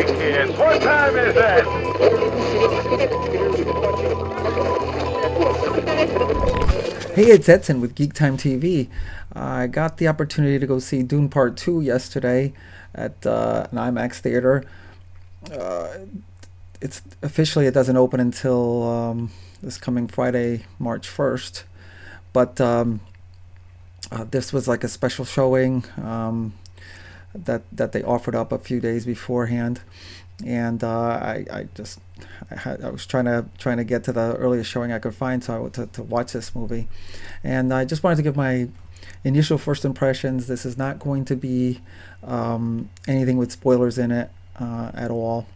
Hey kids, what time is it? Hey, it's Edson with GeekTime TV. I got the opportunity to go see Dune Part 2 yesterday at an IMAX theater. Uh, it's officially it doesn't open until this coming Friday, March 1st. But this was like a special showing that they offered up a few days beforehand, and I was trying to get to the earliest showing I could find so to watch this movie, and I just wanted to give my initial first impressions. This is not going to be anything with spoilers in it at all.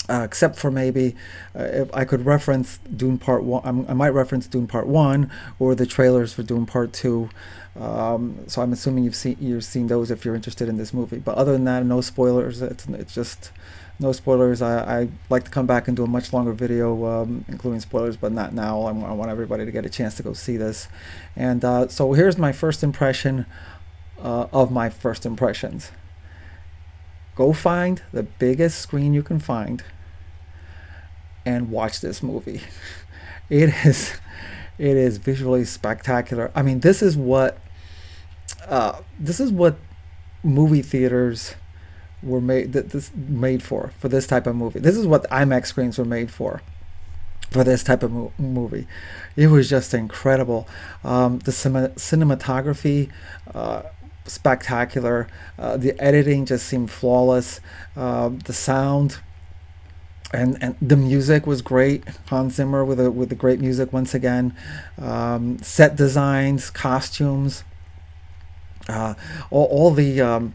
Except for maybe if I could reference Dune Part 1. I might reference Dune Part 1 or the trailers for Dune Part 2. So I'm assuming you've seen those if you're interested in this movie. But other than that, no spoilers. It's just no spoilers. I like to come back and do a much longer video, including spoilers, but not now. I want everybody to get a chance to go see this. And so here's my first impression of my first impressions. Go find the biggest screen you can find and watch this movie. It is visually spectacular. I mean, this is what movie theaters were made for this type of movie. This is what IMAX screens were made for this type of movie. It was just incredible. The cinematography, spectacular. The editing just seemed flawless. The sound and the music was great. Hans Zimmer with the great music once again. Set designs, costumes, all the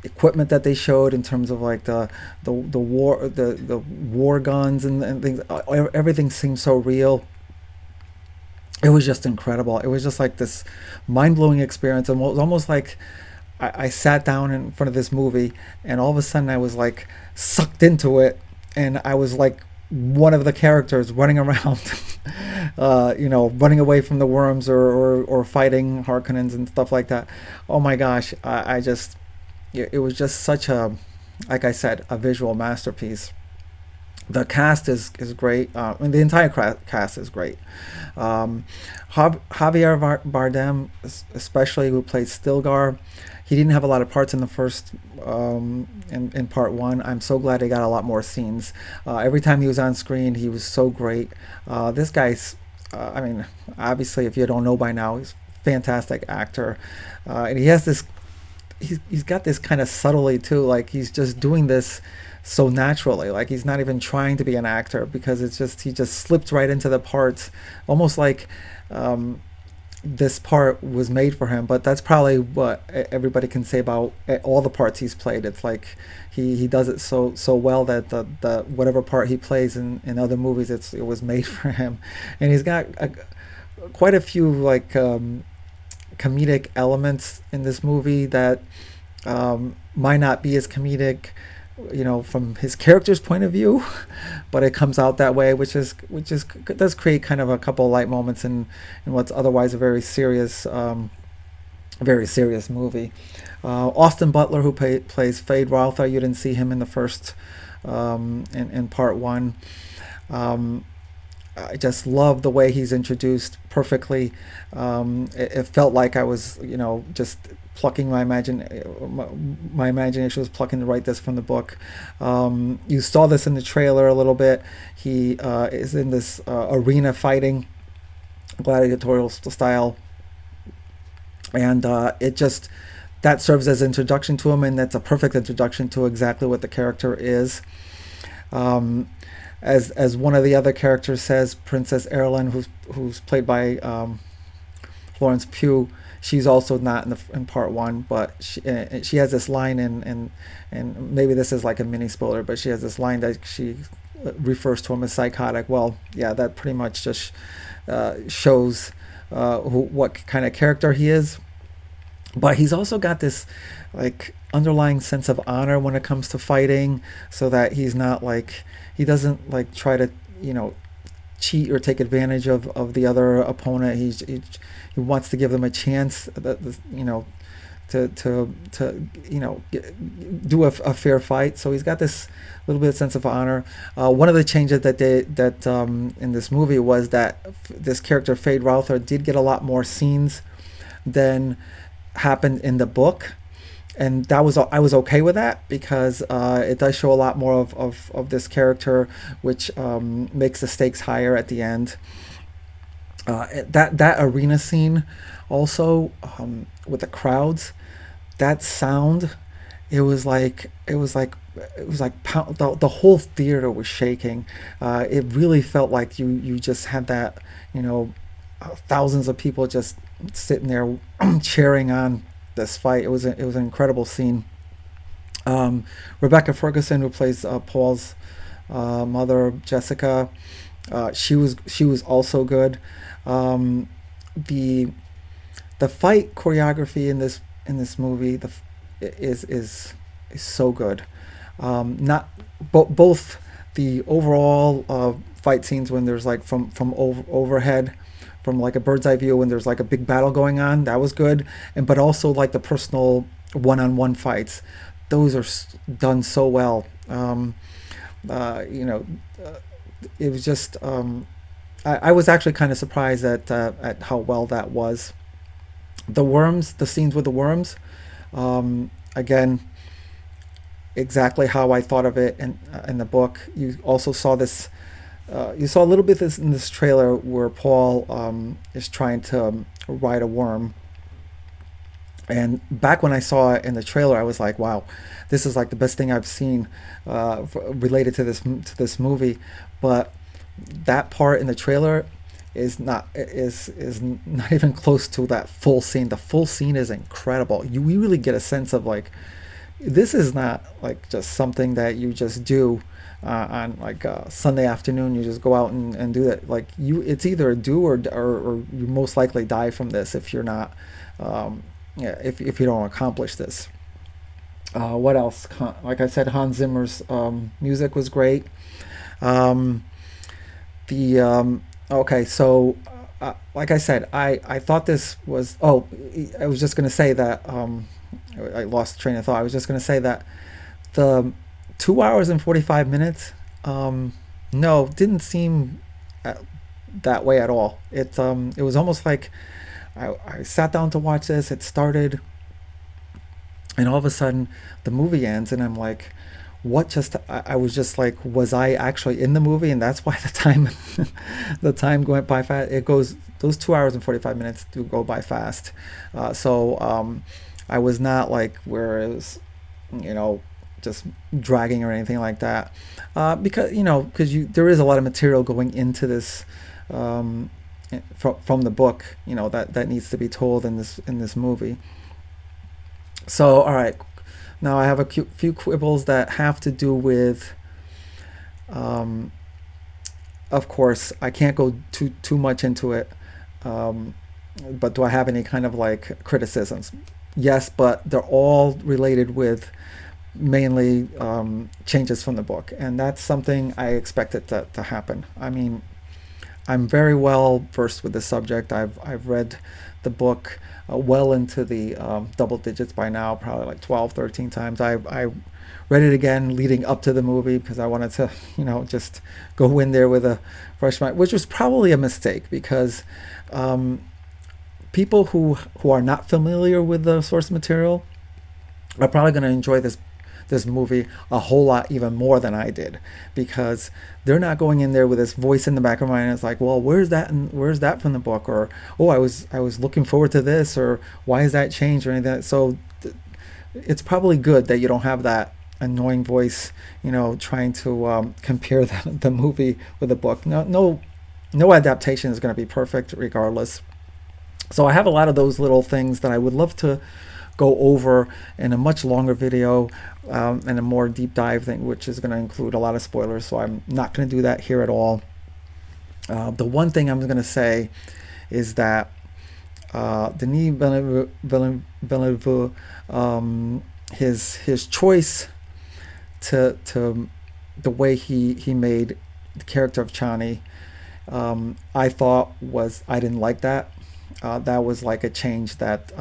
equipment that they showed in terms of like the war guns and things. Everything seemed so real. It was just incredible. It was just like this mind-blowing experience, and it was almost like I sat down in front of this movie, and all of a sudden I was like sucked into it, and I was like one of the characters running around, running away from the worms or fighting Harkonnens and stuff like that. Oh my gosh, it was just such a, like I said, a visual masterpiece. The cast is great. The entire cast is great. Javier Bardem, especially, who played Stilgar, he didn't have a lot of parts in the first in Part 1. I'm so glad he got a lot more scenes. Every time he was on screen, he was so great. This guy's, I mean, obviously, if you don't know by now, he's a fantastic actor, and he has this. He's got this kind of subtlety too. Like he's just doing this so naturally, like he's not even trying to be an actor, because he just slipped right into the parts, almost like this part was made for him. But that's probably what everybody can say about all the parts he's played. It's like he does it so well that the whatever part he plays in other movies, it was made for him. And he's got quite a few like comedic elements in this movie that might not be as comedic, from his character's point of view, but it comes out that way, which does create kind of a couple of light moments in what's otherwise a very serious movie. Austin Butler, who plays Feyd-Rautha, you didn't see him in the first in Part 1. I just love the way he's introduced perfectly. It felt like I was, just plucking my imagination was plucking to write this from the book. You saw this in the trailer a little bit. He is in this arena fighting, gladiatorial style, and that serves as introduction to him, and that's a perfect introduction to exactly what the character is. As one of the other characters says, Princess Erlen, who's played by Florence Pugh, she's also not in Part 1, but she has this line and maybe this is like a mini spoiler, but she has this line that she refers to him as psychotic. Well, yeah, that pretty much just shows what kind of character he is. But he's also got this like underlying sense of honor when it comes to fighting, so that he's not like, he doesn't like try to cheat or take advantage of the other opponent. He wants to give them a chance to do a fair fight. So he's got this little bit of sense of honor. One of the changes that in this movie was that this character Feyd-Rautha did get a lot more scenes than happened in the book, and that was I was okay with that because it does show a lot more of this character, which makes the stakes higher at the end. That arena scene, also with the crowds, that sound, the whole theater was shaking. It really felt like you just had that, thousands of people just sitting there cheering on this fight. It was an incredible scene. Rebecca Ferguson, who plays Paul's mother, Jessica, she was also good. The fight choreography in this movie is so good. Not both the overall fight scenes when there's like from overhead, from like a bird's eye view when there's like a big battle going on, that was good, but also like the personal one-on-one fights, those are done so well. It was just I was actually kind of surprised at how well that was. The scenes with the worms, again, exactly how I thought of it in the book. You also saw this. You saw a little bit of this in this trailer where Paul is trying to ride a worm. And back when I saw it in the trailer, I was like, "Wow, this is like the best thing I've seen related to this movie." But that part in the trailer is not even close to that full scene. The full scene is incredible. We really get a sense of like, this is not like just something that you just do on like a Sunday afternoon. You just go out and do that. Like it's either a do or you most likely die from this if you're not, if you don't accomplish this. What else? Like I said, Hans Zimmer's music was great. Okay, so like I said, I thought this was. Oh, I was just gonna say that. I lost the train of thought. I was just gonna say that the 2 hours and 45 minutes. No, didn't seem that way at all. It was almost like I sat down to watch this. It started, and all of a sudden, the movie ends, and I'm like, what just I was just like, was I actually in the movie? And that's why the time went by fast. Those 2 hours and 45 minutes do go by fast. So I was not like where it was, just dragging or anything like that, because there is a lot of material going into this from the book, that needs to be told in this movie. So all right, now I have a few quibbles that have to do with. Of course, I can't go too much into it. But do I have any kind of like criticisms? Yes, but they're all related with mainly changes from the book, and that's something I expected to happen. I mean, I'm very well versed with the subject. I've read the book well into the double digits by now, probably like 12, 13 times. I read it again leading up to the movie because I wanted to, just go in there with a fresh mind, which was probably a mistake because people who are not familiar with the source material are probably going to enjoy this movie a whole lot even more than I did, because they're not going in there with this voice in the back of my mind. It's like, well, where's that from the book? Or, oh, I was looking forward to this, or why is that changed or anything. So it's probably good that you don't have that annoying voice, trying to compare the movie with the book. No adaptation is going to be perfect regardless. So I have a lot of those little things that I would love to go over in a much longer video, and a more deep dive thing, which is going to include a lot of spoilers. So I'm not going to do that here at all. The one thing I'm going to say is that Denis Villeneuve, his choice to the way he made the character of Chani, I thought I didn't like that. That was like a change that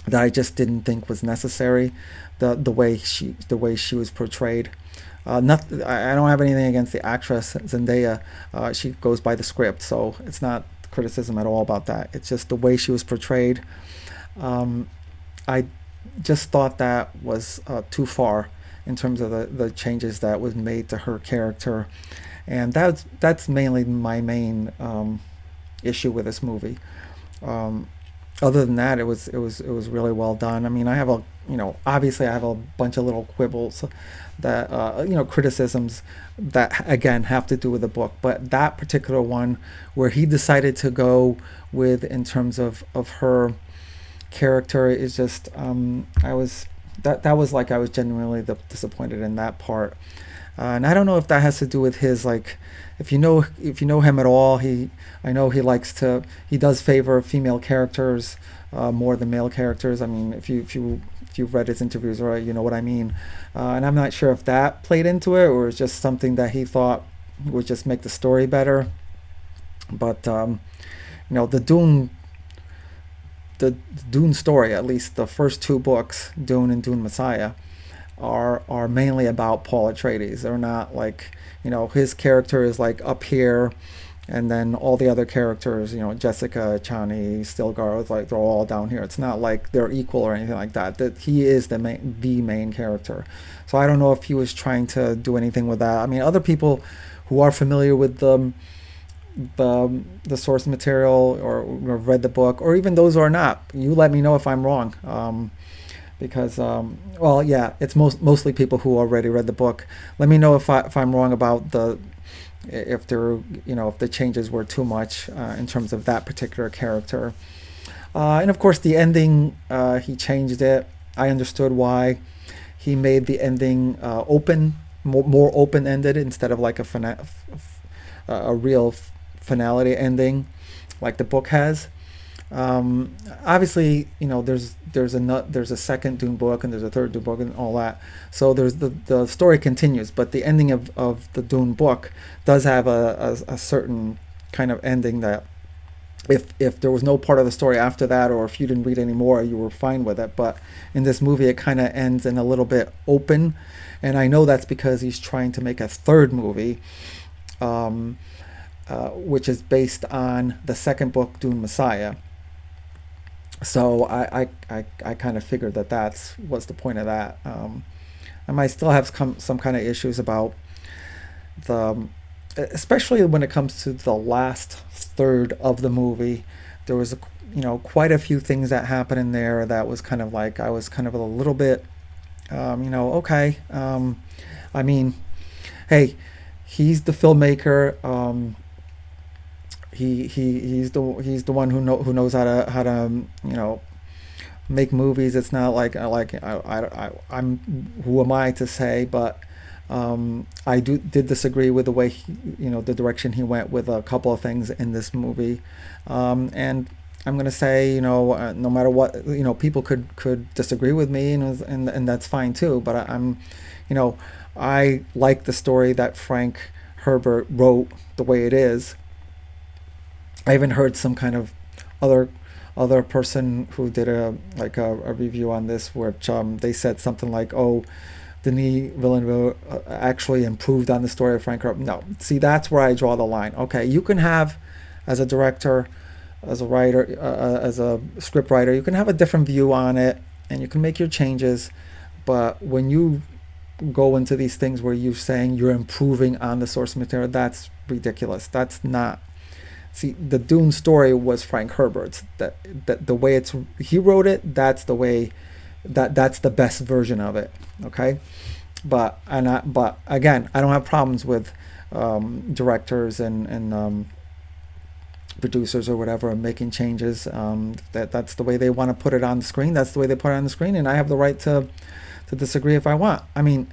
that I just didn't think was necessary. The way she was portrayed. I don't have anything against the actress Zendaya. She goes by the script, so it's not criticism at all about that. It's just the way she was portrayed. Um, I just thought that was too far in terms of the changes that was made to her character, and that's mainly my main issue with this movie. Um, Other than that, it was really well done. I mean, I have a obviously I have a bunch of little quibbles that criticisms that again have to do with the book, but that particular one where he decided to go with in terms of her character is just I was that was like I was genuinely disappointed in that part. And I don't know if that has to do with his like, if you know him at all, I know he does favor female characters more than male characters. I mean, if you've read his interviews, or you know what I mean. And I'm not sure if that played into it or it's just something that he thought would just make the story better. But the Dune story, at least the first two books, Dune and Dune Messiah, are mainly about Paul Atreides. They're not like, his character is like up here, and then all the other characters, Jessica, Chani, Stilgar, it's like they're all down here. It's not like they're equal or anything like that. That he is the main character. So I don't know if he was trying to do anything with that. I mean, other people who are familiar with the source material or read the book, or even those who are not, you let me know if I'm wrong. Because well, yeah, it's mostly people who already read the book. Let me know if I'm wrong about if if the changes were too much in terms of that particular character. And of course, the ending, he changed it. I understood why he made the ending open, more open ended instead of like a real finality ending like the book has. Obviously, there's a second Dune book and there's a third Dune book and all that. So there's the story continues, but the ending of the Dune book does have a certain kind of ending that if there was no part of the story after that, or if you didn't read any more, you were fine with it. But in this movie, it kind of ends in a little bit open, and I know that's because he's trying to make a third movie. Which is based on the second book, Dune Messiah. So I kind of figured that's what's the point of that. I might still have some kind of issues about the, especially when it comes to the last third of the movie. There was quite a few things that happened in there that was kind of like I was kind of a little bit, okay. I mean, hey, he's the filmmaker. He's the one who knows how to make movies. It's not like I'm who am I to say, but I did disagree with the way the direction he went with a couple of things in this movie, and I'm gonna say no matter what, people could disagree with me, and that's fine too. But I like the story that Frank Herbert wrote the way it is. I even heard some kind of other person who did a review on this, which they said something like, "Oh, Denis Villeneuve actually improved on the story of Frank Herbert." No, see, that's where I draw the line. Okay, you can have, as a director, as a writer, as a script writer, you can have a different view on it, and you can make your changes, but when you go into these things where you're saying you're improving on the source material, that's ridiculous. That's not. See, the Dune story was Frank Herbert's. That the way he wrote it, that's the way, that's the best version of it. Okay, but again, I don't have problems with directors and producers or whatever making changes. That's the way they want to put it on the screen. That's the way they put it on the screen, and I have the right to disagree if I want. I mean,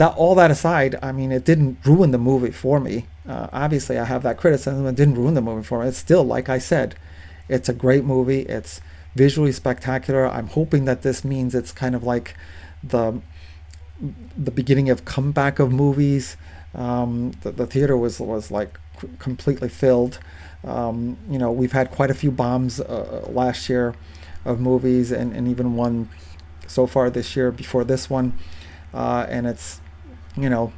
all that aside, I mean, it didn't ruin the movie for me. Obviously, I have that criticism. It didn't ruin the movie for me. It's still, like I said, it's a great movie. It's visually spectacular. I'm hoping that this means it's kind of like the beginning of comeback of movies. The theater was like completely filled. We've had quite a few bombs last year. of movies, and even one so far this year before this one. And it's, you know,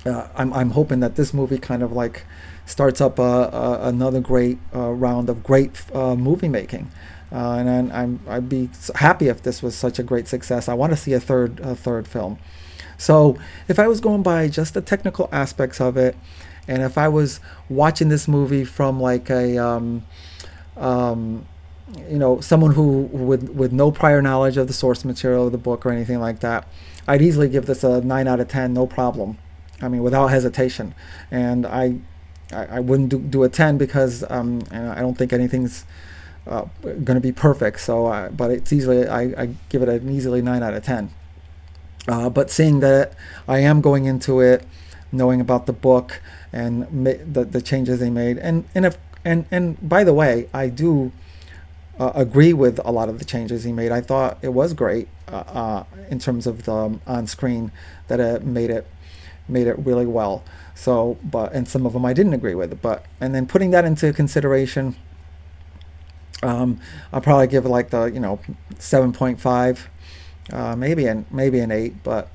I'm hoping that this movie kind of like starts up another great round of great movie making. And I'd be happy if this was such a great success. I want to see a third film. So if I was going by just the technical aspects of it, and if I was watching this movie from like a you know, someone who with no prior knowledge of the source material of the book or anything like that, I'd easily give this a 9 out of 10, no problem. I mean, without hesitation. And I wouldn't do a 10 because and I don't think anything's going to be perfect. So, but it's easily, I give it an easily 9 out of 10. But seeing that I am going into it, knowing about the book and the changes they made, and by the way, I do agree with a lot of the changes he made. I thought it was great in terms of the on screen, that it made it really well. So, and some of them I didn't agree with. And then putting that into consideration, I'll probably give it like the 7.5, maybe an 8. But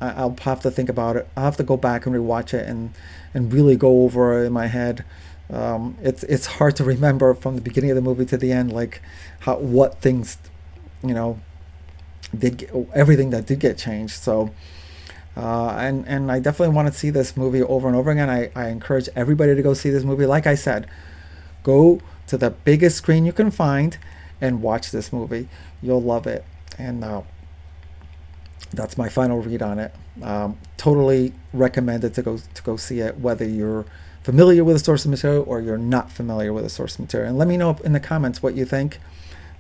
I'll have to think about it. I'll have to go back and rewatch it and really go over it in my head. It's hard to remember from the beginning of the movie to the end, like what things, everything that did get changed. So. And I definitely want to see this movie over and over again. I encourage everybody to go see this movie. Like I said, go to the biggest screen you can find and watch this movie. You'll love it. And that's my final read on it. Totally recommended to go see it, whether you're familiar with the source material or you're not familiar with the source material. And let me know in the comments what you think.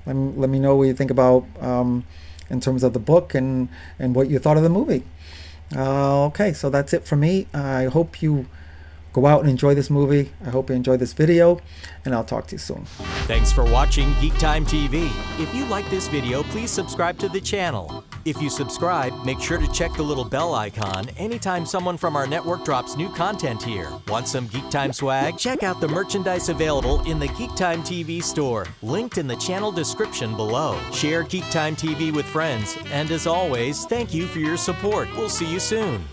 Let me know what you think about in terms of the book and what you thought of the movie. Okay, so that's it for me. I hope you go out and enjoy this movie. I hope you enjoy this video, and I'll talk to you soon. Thanks for watching GeekTime TV. If you like this video, please subscribe to the channel. If you subscribe, make sure to check the little bell icon anytime someone from our network drops new content here. Want some GeekTime swag? Check out the merchandise available in the GeekTime TV store, linked in the channel description below. Share GeekTime TV with friends, and as always, thank you for your support. We'll see you soon.